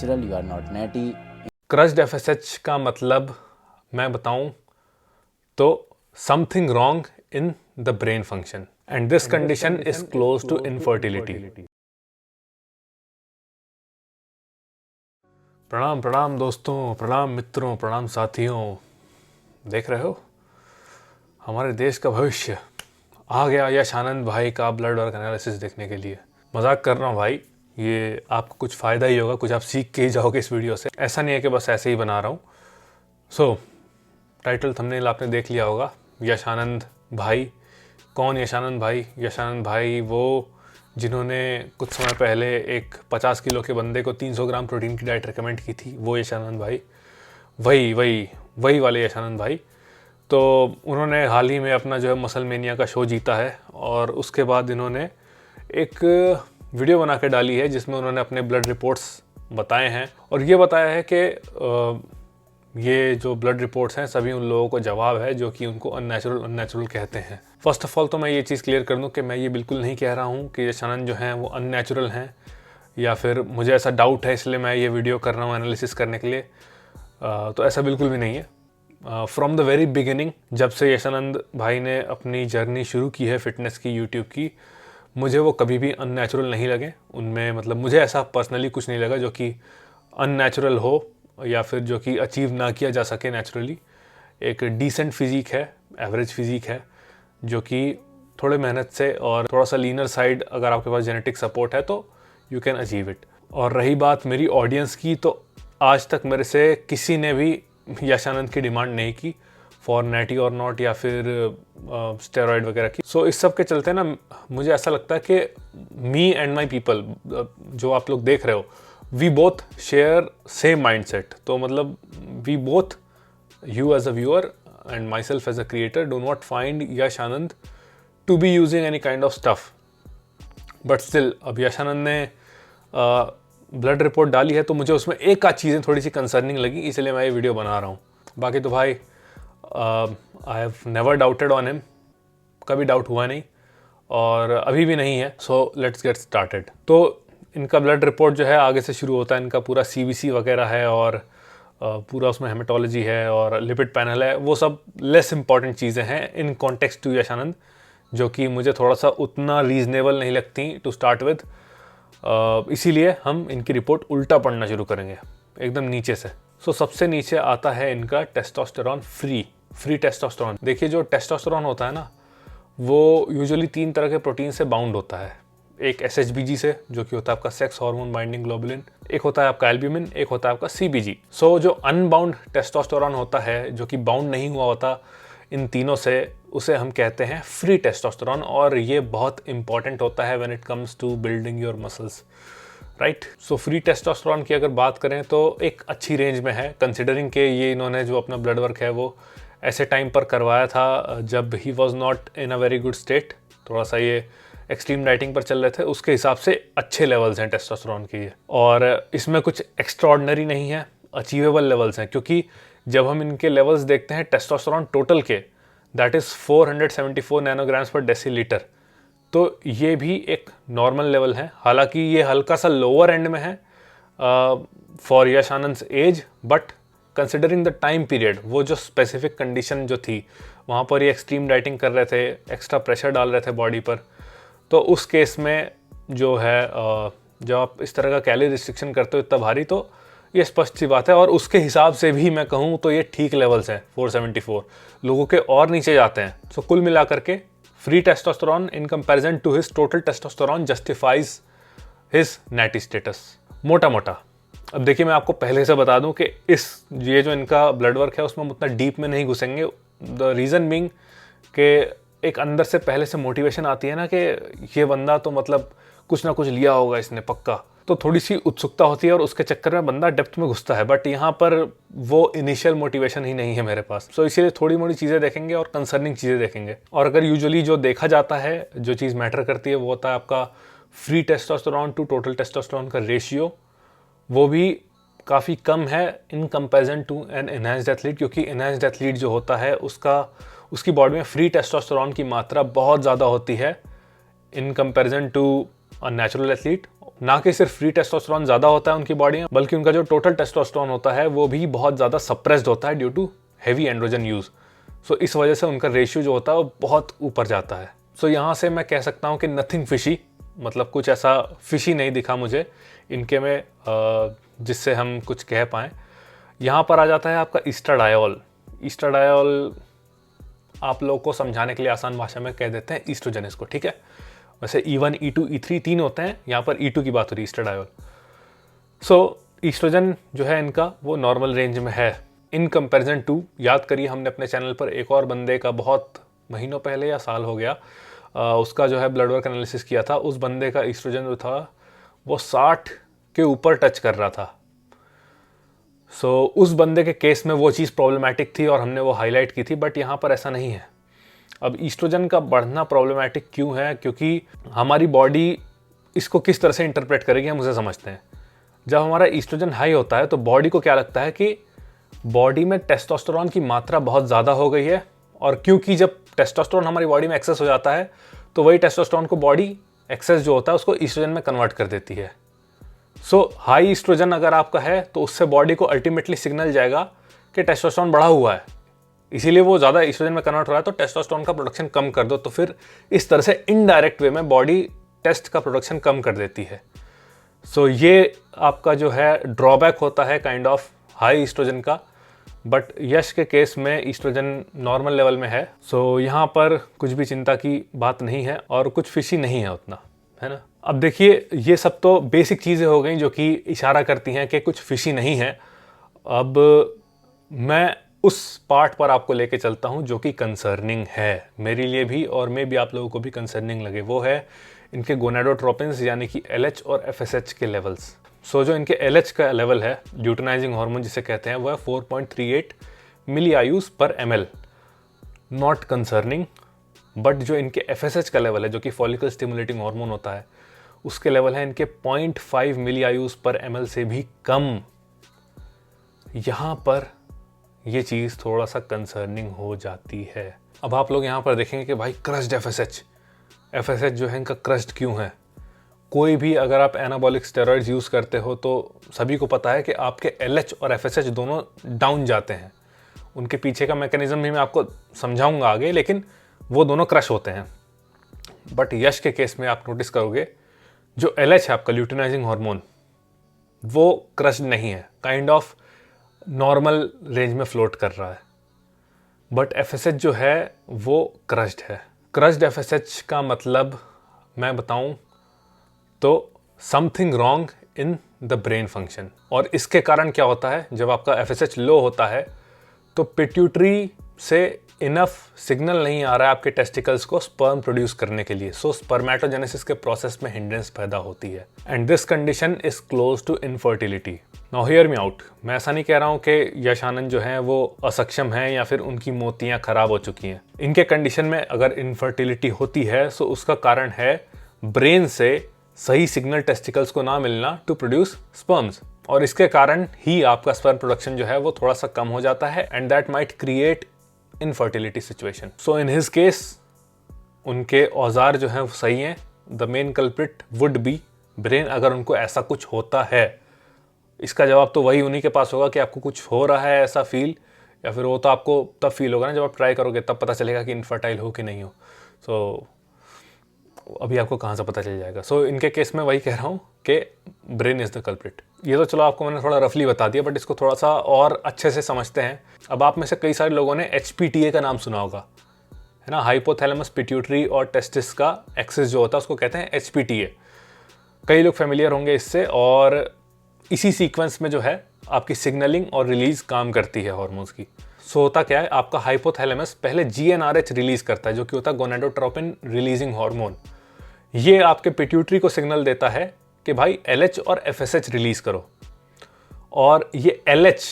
natural, you are not natty. Crushed FSH का मतलब मैं बताऊं तो something wrong in the brain function and this condition is close to infertility. प्रणाम प्रणाम दोस्तों, प्रणाम मित्रों, प्रणाम साथियों। देख रहे हो हमारे देश का भविष्य आ गया यश आनंद भाई का ब्लड वर्क एनालिसिस देखने के लिए। मजाक कर रहा हूँ भाई, ये आपको कुछ फ़ायदा ही होगा, कुछ आप सीख के ही जाओगे इस वीडियो से। ऐसा नहीं है कि बस ऐसे ही बना रहा हूँ। सो टाइटल थंबनेल आपने देख लिया होगा, यश आनंद भाई। कौन यश आनंद भाई? यश आनंद भाई वो जिन्होंने कुछ समय पहले एक 50 किलो के बंदे को 300 ग्राम प्रोटीन की डाइट रिकमेंड की थी, वो यश आनंद भाई। वही वाले यश आनंद भाई। तो उन्होंने हाल ही में अपना जो है मसल मेनिया का शो जीता है और उसके बाद इन्होंने एक वीडियो बना के डाली है जिसमें उन्होंने अपने ब्लड रिपोर्ट्स बताए हैं और ये बताया है कि ये जो ब्लड रिपोर्ट्स हैं सभी उन लोगों को जवाब है जो कि उनको अननेचुरल कहते हैं। फर्स्ट ऑफ ऑल तो मैं ये चीज़ क्लियर कर दूं कि मैं ये बिल्कुल नहीं कह रहा हूँ कि यश आनंद जो हैं वो अननेचुरल हैं, या फिर मुझे ऐसा डाउट है इसलिए मैं ये वीडियो कर रहा हूँ एनालिसिस करने के लिए। तो ऐसा बिल्कुल भी नहीं है। फ्रॉम द वेरी बिगिनिंग, जब से यश आनंद भाई ने अपनी जर्नी शुरू की है फिटनेस की, यूट्यूब की, मुझे वो कभी भी अननेचुरल नहीं लगे। उनमें मतलब मुझे ऐसा पर्सनली कुछ नहीं लगा जो कि अननेचुरल हो या फिर जो कि अचीव ना किया जा सके नेचुरली। एक डिसेंट फिज़ीक है, एवरेज फिज़ीक है, जो कि थोड़े मेहनत से और थोड़ा सा लीनर साइड अगर आपके पास जेनेटिक सपोर्ट है तो यू कैन अचीव इट। और रही बात मेरी ऑडियंस की, तो आज तक मेरे से किसी ने भी यश आनंद की डिमांड नहीं की फॉर नेटी और नॉट या फिर स्टेरॉइड वगैरह की। सो इस सब के चलते ना मुझे ऐसा लगता है कि मी एंड माई पीपल, जो आप लोग देख रहे हो, we both share same mindset. तो मतलब we both, you as a viewer and myself as a creator, do not find Yash Anand to be using any kind of stuff. But still अब यश आनंद ने ब्लड रिपोर्ट डाली है तो मुझे उसमें एक आध चीज़ें थोड़ी सी कंसर्निंग लगी, इसलिए मैं ये वीडियो बना रहा हूँ। बाकी तो भाई I have never doubted on him, कभी डाउट हुआ नहीं और अभी भी नहीं है। So let's get started. तो इनका ब्लड रिपोर्ट जो है आगे से शुरू होता है, इनका पूरा CBC वगैरह है और पूरा उसमें हेमेटोलॉजी है और लिपिड पैनल है। वो सब लेस इंपॉर्टेंट चीज़ें हैं इन कॉन्टेक्स्ट टू यश आनंद, जो कि मुझे थोड़ा सा उतना रीजनेबल नहीं लगती टू स्टार्ट विद। इसीलिए हम इनकी रिपोर्ट उल्टा पढ़ना शुरू करेंगे एकदम नीचे से। सो सबसे नीचे आता है इनका टेस्टोस्टेरॉन फ्री टेस्टोस्टेरॉन। देखिए जो टेस्टोस्टेरॉन होता है ना, वो यूजुअली 3 तरह के प्रोटीन से बाउंड होता है। एक SHBG से, जो कि होता है आपका सेक्स हार्मोन बाइंडिंग ग्लोबुलिन, एक होता है आपका एल्ब्यूमिन, एक होता है आपका CBG। सो जो अनबाउंड टेस्टोस्टेरॉन होता है, जो कि बाउंड नहीं हुआ होता इन तीनों से, उसे हम कहते हैं फ्री टेस्टोस्टेरॉन। और ये बहुत इंपॉर्टेंट होता है when it comes to building your muscles, right. So free testosterone की अगर बात करें तो एक अच्छी रेंज में है, कंसिडरिंग के ये इन्होंने जो अपना ब्लड वर्क है वो ऐसे टाइम पर करवाया था जब he was not in a very good state. थोड़ा सा ये एक्सट्रीम डाइटिंग पर चल रहे थे, उसके हिसाब से अच्छे लेवल्स हैं टेस्टोस्टेरॉन के। और इसमें कुछ एक्स्ट्राऑर्डिनरी नहीं है, अचीवेबल लेवल्स हैं। क्योंकि जब हम इनके लेवल्स देखते हैं टेस्टोस्टेरॉन टोटल के, दैट इज़ 474 नैनोग्राम्स पर डेसीलीटर, तो ये भी एक नॉर्मल लेवल है। हालांकि ये हल्का सा लोअर एंड में है for Yash Anand's age, but considering the time period, वो जो स्पेसिफिक कंडीशन जो थी वहाँ पर ये एक्सट्रीम डाइटिंग कर रहे थे, एक्स्ट्रा प्रेशर डाल रहे थे बॉडी पर, तो उस केस में जो है जब आप इस तरह का कैलोरी रिस्ट्रिक्शन करते हो इतना भारी, तो ये स्पष्ट सी बात है। और उसके हिसाब से भी मैं कहूँ तो ये ठीक लेवल्स हैं। 474 लोगों के और नीचे जाते हैं। सो कुल मिला करके free testosterone in comparison to his total testosterone justifies his natty status, मोटा मोटा। अब देखिए मैं आपको पहले से बता दूं कि ये जो इनका ब्लड वर्क है उसमें हम उतना डीप में नहीं घुसेंगे। द रीज़न बीइंग कि एक अंदर से पहले से मोटिवेशन आती है ना कि ये बंदा तो मतलब कुछ ना कुछ लिया होगा इसने पक्का, तो थोड़ी सी उत्सुकता होती है और उसके चक्कर में बंदा डेप्थ में घुसता है। बट यहाँ पर वो इनिशियल मोटिवेशन ही नहीं है मेरे पास। सो इसीलिए थोड़ी मोड़ी चीज़ें देखेंगे और कंसर्निंग चीज़ें देखेंगे। और अगर यूजुअली जो देखा जाता है, जो चीज़ मैटर करती है, वो होता है आपका free testosterone to total testosterone का रेशियो। वो भी काफ़ी कम है in comparison to an enhanced athlete, क्योंकि एनहांस्ड एथलीट जो होता है उसकी बॉडी में फ्री टेस्टोस्टेरॉन की मात्रा बहुत ज़्यादा होती है in comparison to a natural athlete. ना कि सिर्फ फ्री टेस्टोस्टेरोन ज़्यादा होता है उनकी बॉडी में, बल्कि उनका जो टोटल टेस्टोस्टेरोन होता है वो भी बहुत ज़्यादा सप्रेस्ड होता है due to heavy androgen use. So इस वजह से उनका रेशियो जो होता है वो बहुत ऊपर जाता है। सो यहाँ से मैं कह सकता हूँ कि नथिंग फिशी, मतलब कुछ ऐसा फिशी नहीं दिखा मुझे इनके में जिससे हम कुछ कह पाएँ। यहाँ पर आ जाता है आपका ईस्ट्राडायोल। ईस्ट्राडायोल आप लोगों को समझाने के लिए आसान भाषा में कह देते हैं ईस्ट्रोजन इसको, ठीक है। वैसे E1, E2, E3 तीन होते हैं, यहाँ पर E2 की बात हो रही है, ईस्ट्राडायोल। सो ईस्ट्रोजन जो है इनका वो नॉर्मल रेंज में है इन कंपैरिजन टू, याद करिए हमने अपने चैनल पर एक और बंदे का बहुत महीनों पहले या साल हो गया उसका जो है ब्लड वर्क एनालिसिस किया था। उस बंदे का ईस्ट्रोजन जो था वो 60 के ऊपर टच कर रहा था। सो उस बंदे के केस में वो चीज़ प्रॉब्लमैटिक थी और हमने वो हाईलाइट की थी, बट यहाँ पर ऐसा नहीं है। अब ईस्ट्रोजन का बढ़ना प्रॉब्लमैटिक क्यों है? क्योंकि हमारी बॉडी इसको किस तरह से इंटरप्रेट करेगी हम उसे समझते हैं। जब हमारा ईस्ट्रोजन हाई होता है तो बॉडी को क्या लगता है कि बॉडी में टेस्टोस्टेरोन की मात्रा बहुत ज़्यादा हो गई है, और क्योंकि जब टेस्टोस्टेरोन हमारी बॉडी में एक्सेस हो जाता है तो वही टेस्टोस्टेरोन को बॉडी एक्सेस जो होता है उसको ईस्ट्रोजन में कन्वर्ट कर देती है। सो हाई ईस्ट्रोजन अगर आपका है तो उससे बॉडी को अल्टीमेटली सिग्नल जाएगा कि टेस्टोस्टेरोन बढ़ा हुआ है, इसीलिए वो ज़्यादा ईस्ट्रोजन में कन्वर्ट हो रहा है, तो टेस्टोस्टेरोन का प्रोडक्शन कम कर दो। तो फिर इस तरह से इनडायरेक्ट वे में बॉडी टेस्ट का प्रोडक्शन कम कर देती है। सो ये आपका जो है ड्रॉबैक होता है काइंड ऑफ हाई ईस्ट्रोजन का, बट यश के केस में ईस्ट्रोजन नॉर्मल लेवल में है। सो यहाँ पर कुछ भी चिंता की बात नहीं है और कुछ फिशी नहीं है उतना, है ना। अब देखिए ये सब तो बेसिक चीज़ें हो गई जो कि इशारा करती हैं कि कुछ फिशी नहीं है। अब मैं उस पार्ट पर आपको लेके चलता हूँ जो कि कंसर्निंग है मेरे लिए भी, और मे भी आप लोगों को भी कंसर्निंग लगे। वो है इनके गोनाडोट्रोपिन्स यानी कि LH और FSH के लेवल्स। सो जो इनके LH का लेवल है, ल्यूटिनाइजिंग हार्मोन जिसे कहते हैं, वो है 4.38 मिली आयूज पर ml, नॉट कंसर्निंग। बट जो इनके FSH का लेवल है जो कि फॉलिकल स्टिमुलेटिंग हार्मोन होता है, उसके लेवल है इनके 0.5 मिली आयूज पर ml से भी कम। यहाँ पर ये चीज़ थोड़ा सा कंसर्निंग हो जाती है। अब आप लोग यहाँ पर देखेंगे कि भाई क्रश्ड FSH जो है इनका क्रश्ड क्यों है। कोई भी अगर आप एनाबॉलिक स्टेरॉइड्स यूज़ करते हो तो सभी को पता है कि आपके LH और FSH दोनों डाउन जाते हैं। उनके पीछे का मैकेनिज्म भी मैं आपको समझाऊंगा आगे, लेकिन वो दोनों क्रश होते हैं। बट यश के केस में आप नोटिस करोगे जो LH है आपका ल्यूटिनाइजिंग हार्मोन, वो क्रश्ड नहीं है, काइंड ऑफ नॉर्मल रेंज में फ्लोट कर रहा है। बट FSH जो है वो क्रश्ड है। क्रश्ड FSH का मतलब मैं बताऊं तो something wrong in the brain function. और इसके कारण क्या होता है, जब आपका FSH लो होता है तो पिट्यूटरी से इनफ सिग्नल नहीं आ रहा है आपके टेस्टिकल्स को स्पर्म प्रोड्यूस करने के लिए। सो स्पर्मेटोजेनेसिस के प्रोसेस में हिंड्रेंस पैदा होती है, and this condition is close to infertility. Now hear me out, मैं ऐसा नहीं कह रहा हूँ कि यश आनंद जो हैं वो असक्षम हैं या फिर उनकी मोतियाँ खराब हो चुकी हैं। इनके कंडीशन में अगर इनफर्टिलिटी होती है तो उसका कारण है ब्रेन से सही सिग्नल टेस्टिकल्स को ना मिलना टू प्रोड्यूस स्पर्म्स, और इसके कारण ही आपका स्पर्म प्रोडक्शन जो है वो थोड़ा सा कम हो जाता है, and that might create infertility situation. So in his case उनके औजार जो हैं वो सही हैं। The main culprit would be brain. अगर उनको ऐसा कुछ होता है, इसका जवाब तो वही उन्हीं के पास होगा कि आपको कुछ हो रहा है ऐसा फील, या फिर वो तो आपको तब फील होगा ना जब आप ट्राई करोगे, तब पता चलेगा कि इनफर्टाइल हो कि नहीं हो। सो अभी आपको कहाँ से पता चल जाएगा। सो इनके केस में वही कह रहा हूँ कि ब्रेन इज़ द कल्प्रिट। ये तो चलो आपको मैंने थोड़ा रफली बता दिया, बट इसको थोड़ा सा और अच्छे से समझते हैं। अब आप में से कई सारे लोगों ने HPTA का नाम सुना होगा, है ना, हाइपोथैलेमस पिट्यूटरी और टेस्टिस का एक्सेस जो होता है उसको कहते हैं HPTA। कई लोग फेमिलियर होंगे इससे, और इसी सीक्वेंस में जो है आपकी सिग्नलिंग और रिलीज काम करती है हार्मोन्स की। सो होता क्या है, आपका हाइपोथैलेमस पहले GnRH रिलीज करता है जो कि होता है गोनाडोट्रोपिन रिलीजिंग हार्मोन। ये आपके पिट्यूटरी को सिग्नल देता है कि भाई LH और FSH रिलीज करो, और ये LH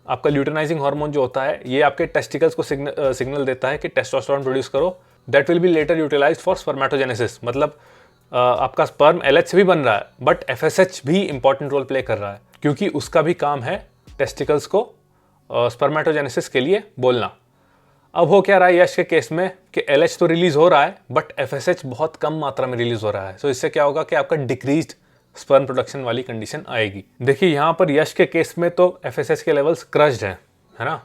आपका ल्यूटिनाइजिंग हार्मोन जो होता है ये आपके टेस्टिकल्स को सिग्नल देता है कि टेस्टोस्टेरोन प्रोड्यूस करो, that will be later utilized for spermatogenesis. मतलब आपका स्पर्म LH से भी बन रहा है, बट FSH भी इंपॉर्टेंट रोल प्ले कर रहा है, क्योंकि उसका भी काम है टेस्टिकल्स को स्पर्मेटोजेनेसिस के लिए बोलना। अब हो क्या रहा है यश के केस में कि LH तो रिलीज हो रहा है, बट FSH बहुत कम मात्रा में रिलीज हो रहा है। सो इससे क्या होगा कि आपका डिक्रीज्ड स्पर्म प्रोडक्शन वाली कंडीशन आएगी। देखिए यहाँ पर यश के केस में तो FSH के लेवल्स क्रश्ड हैं, है ना।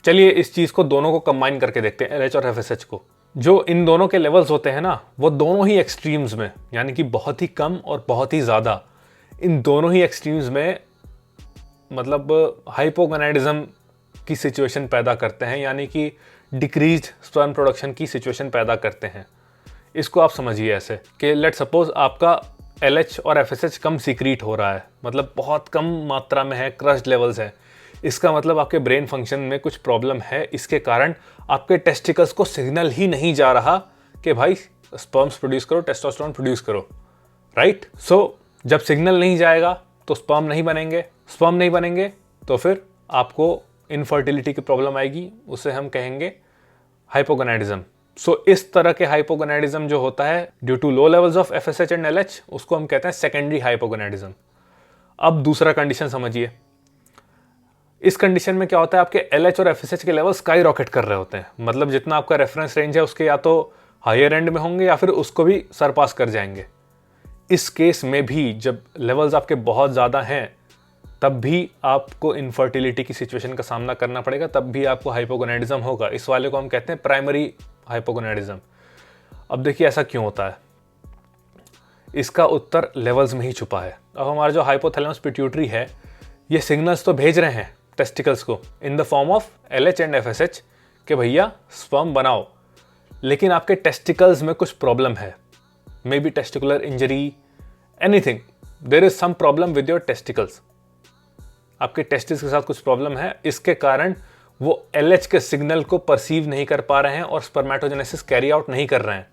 चलिए इस चीज़ को दोनों को कंबाइन करके देखते हैं, LH और FSH को। जो इन दोनों के लेवल्स होते हैं ना, वो दोनों ही एक्सट्रीम्स में, यानी कि बहुत ही कम और बहुत ही ज़्यादा, इन दोनों ही एक्सट्रीम्स में मतलब हाइपोगोनाडिज्म की सिचुएशन पैदा करते हैं, यानी कि डिक्रीज्ड स्पर्म प्रोडक्शन की सिचुएशन पैदा करते हैं। इसको आप समझिए ऐसे कि लेट सपोज आपका LH और FSH कम सीक्रीट हो रहा है, मतलब बहुत कम मात्रा में है, क्रश्ड लेवल्स है। इसका मतलब आपके ब्रेन फंक्शन में कुछ प्रॉब्लम है। इसके कारण आपके टेस्टिकल्स को सिग्नल ही नहीं जा रहा कि भाई स्पर्म्स प्रोड्यूस करो, टेस्टोस्टेरोन प्रोड्यूस करो, राइट। सो जब सिग्नल नहीं जाएगा तो स्पर्म नहीं बनेंगे, स्पर्म नहीं बनेंगे तो फिर आपको इनफर्टिलिटी की प्रॉब्लम आएगी, उसे हम कहेंगे हाइपोगोनाडिज्म। सो इस तरह के हाइपोगोनाडिज्म जो होता है due to low levels of FSH and LH, उसको हम कहते हैं सेकेंडरी हाइपोगोनाडिज्म। अब दूसरा कंडीशन समझिए। इस कंडीशन में क्या होता है, आपके LH और FSH के लेवल स्काई रॉकेट कर रहे होते हैं, मतलब जितना आपका रेफरेंस रेंज है उसके या तो हायर एंड में होंगे या फिर उसको भी सरपास कर जाएंगे। इस केस में भी जब लेवल्स आपके बहुत ज़्यादा हैं तब भी आपको इनफर्टिलिटी की सिचुएशन का सामना करना पड़ेगा, तब भी आपको हाइपोगोनाडिज्म होगा। इस वाले को हम कहते हैं प्राइमरी हाइपोगोनाडिज्म। अब देखिए ऐसा क्यों होता है, इसका उत्तर लेवल्स में ही छुपा है। अब हमारा जो हाइपोथैलेमस पिट्यूटरी है, ये सिग्नल्स तो भेज रहे हैं टेस्टिकल्स को in the form of LH and FSH कि भैया स्पर्म बनाओ, लेकिन आपके टेस्टिकल्स में कुछ प्रॉब्लम है, maybe testicular injury, anything, there is some problem with your testicles. आपके टेस्टिस के साथ कुछ प्रॉब्लम है, इसके कारण वो LH के सिग्नल को परसीव नहीं कर पा रहे हैं और स्पर्मेटोजेनेसिस कैरी आउट नहीं कर रहे हैं।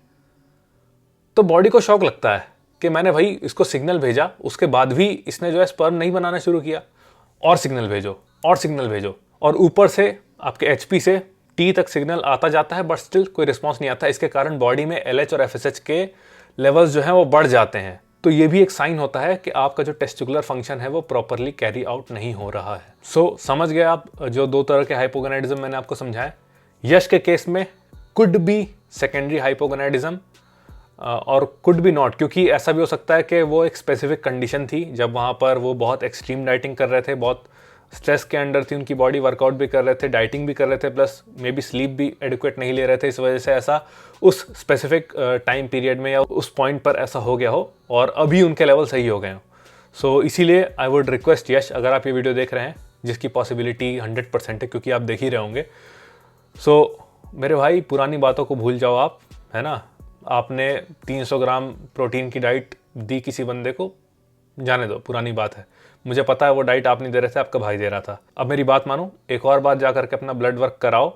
तो बॉडी को शॉक लगता है कि मैंने भाई इसको सिग्नल भेजा, उसके बाद भी इसने जो है स्पर्म नहीं बनाना शुरू किया, और सिग्नल भेजो और सिग्नल भेजो, और ऊपर से आपके HP से T तक सिग्नल आता जाता है बट स्टिल कोई रिस्पॉन्स नहीं आता। इसके कारण बॉडी में LH और FSH के लेवल्स जो हैं वो बढ़ जाते हैं। तो ये भी एक साइन होता है कि आपका जो टेस्टिकुलर फंक्शन है वो प्रॉपरली कैरी आउट नहीं हो रहा है। सो समझ गए आप जो दो तरह के हाइपोगोनाडिज्म मैंने आपको समझाया। यश के केस में कुड बी सेकेंडरी हाइपोगोनाडिज्म और कुड बी नॉट, क्योंकि ऐसा भी हो सकता है कि वो एक स्पेसिफिक कंडीशन थी जब वहाँ पर वो बहुत एक्सट्रीम डाइटिंग कर रहे थे, बहुत स्ट्रेस के अंडर थी उनकी बॉडी, वर्कआउट भी कर रहे थे, डाइटिंग भी कर रहे थे, प्लस मे बी स्लीप भी एडिक्वेट नहीं ले रहे थे। इस वजह से ऐसा उस स्पेसिफिक टाइम पीरियड में या उस पॉइंट पर ऐसा हो गया हो और अभी उनके लेवल सही हो गए हो। सो इसीलिए आई वुड रिक्वेस्ट यश, अगर आप ये वीडियो देख रहे हैं, जिसकी पॉसिबिलिटी 100% है क्योंकि आप देख ही रहे होंगे, सो मेरे भाई पुरानी बातों को भूल जाओ आप, है ना। आपने 300 ग्राम प्रोटीन की डाइट दी किसी बंदे को, जाने दो, पुरानी बात है। मुझे पता है वो डाइट आप नहीं दे रहे थे, आपका भाई दे रहा था। अब मेरी बात मानो, एक और बार जा करके अपना ब्लड वर्क कराओ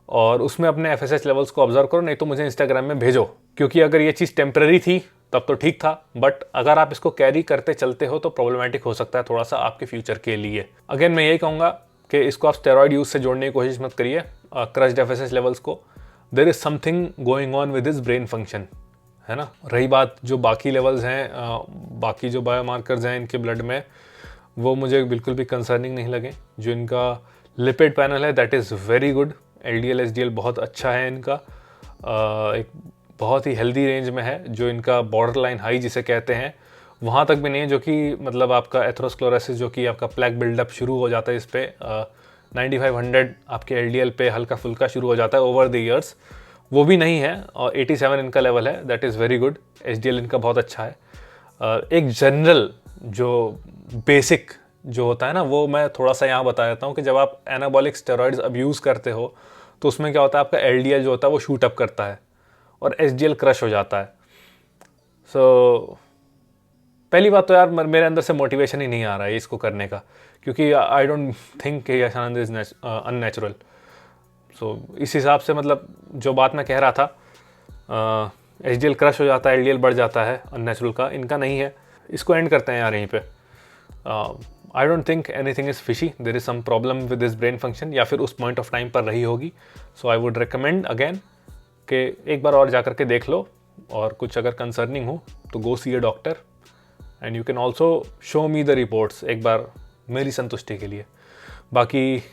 और उसमें अपने FSH लेवल्स को ऑब्जर्व करो, नहीं तो मुझे इंस्टाग्राम में भेजो, क्योंकि अगर ये चीज़ टेम्पररी थी तब तो ठीक था, बट अगर आप इसको कैरी करते चलते हो तो प्रॉब्लमेटिक हो सकता है थोड़ा सा आपके फ्यूचर के लिए। अगेन मैं यही कहूँगा कि इसको आप स्टेरॉइड यूज से जोड़ने की कोशिश मत करिए क्रश्ड FSH लेवल्स को। There is something going on with this brain function, है ना। रही बात जो बाकी लेवल्स हैं, बाकी जो बायोमार्कर्स हैं इनके ब्लड में, वो मुझे बिल्कुल भी कंसर्निंग नहीं लगे। जो इनका लिपिड पैनल है that is very good, LDL SDL बहुत अच्छा है इनका, एक बहुत ही हेल्दी रेंज में है। जो इनका बॉर्डर लाइन हाई जिसे कहते हैं वहाँ तक भी नहीं है, जो कि मतलब आपका एथेरोस्क्लेरोसिस, जो कि आपका प्लेक बिल्डअप शुरू हो जाता है इस पे 9500 आपके LDL पे हल्का फुल्का शुरू हो जाता है ओवर द ईयर्स, वो भी नहीं है। और 87 इनका लेवल है, that is very good. SDL इनका बहुत अच्छा है। एक जनरल जो बेसिक जो होता है ना, वो मैं थोड़ा सा यहाँ बता देता हूँ कि जब आप एनाबॉलिक स्टेरॉइड्स अब्यूज़ करते हो तो उसमें क्या होता है, आपका LDL जो होता है वो शूट अप करता है और SDL क्रश हो जाता है। सो पहली बात तो यार मेरे अंदर से मोटिवेशन ही नहीं आ रहा है इसको करने का, क्योंकि आई डोंट थिंक कि यश आनंद इज़ अननेचुरल। सो इस हिसाब से मतलब जो बात मैं कह रहा था, SDL क्रश हो जाता है, LDL बढ़ जाता है, अननेचुरल का इनका नहीं है। इसको एंड करते हैं यार यहीं पे। I don't think anything is fishy, there is some problem with this brain function, या फिर उस पॉइंट ऑफ टाइम पर रही होगी। So I would recommend again कि एक बार और जा करके देख लो, और कुछ अगर कंसर्निंग हो तो go see a doctor, and you can also show me the reports एक बार मेरी संतुष्टि के लिए। बाकी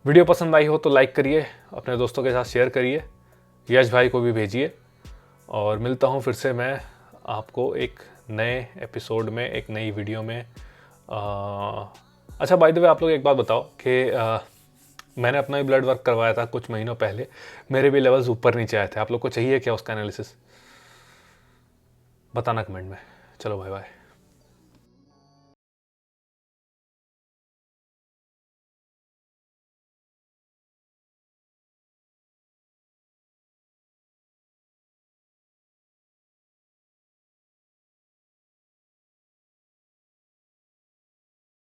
वीडियो पसंद आई हो तो लाइक करिए, अपने दोस्तों के साथ शेयर करिए, यश भाई को भी भेजिए, और मिलता हूँ फिर से मैं आपको एक नए एपिसोड में, एक नई वीडियो में। अच्छा, बाय द वे आप लोग एक बात बताओ कि मैंने अपना ही ब्लड वर्क करवाया था कुछ महीनों पहले, मेरे भी लेवल्स ऊपर नीचे आए थे। आप लोग को चाहिए क्या उसका एनालिसिस? बताना कमेंट में। चलो बाय बाय।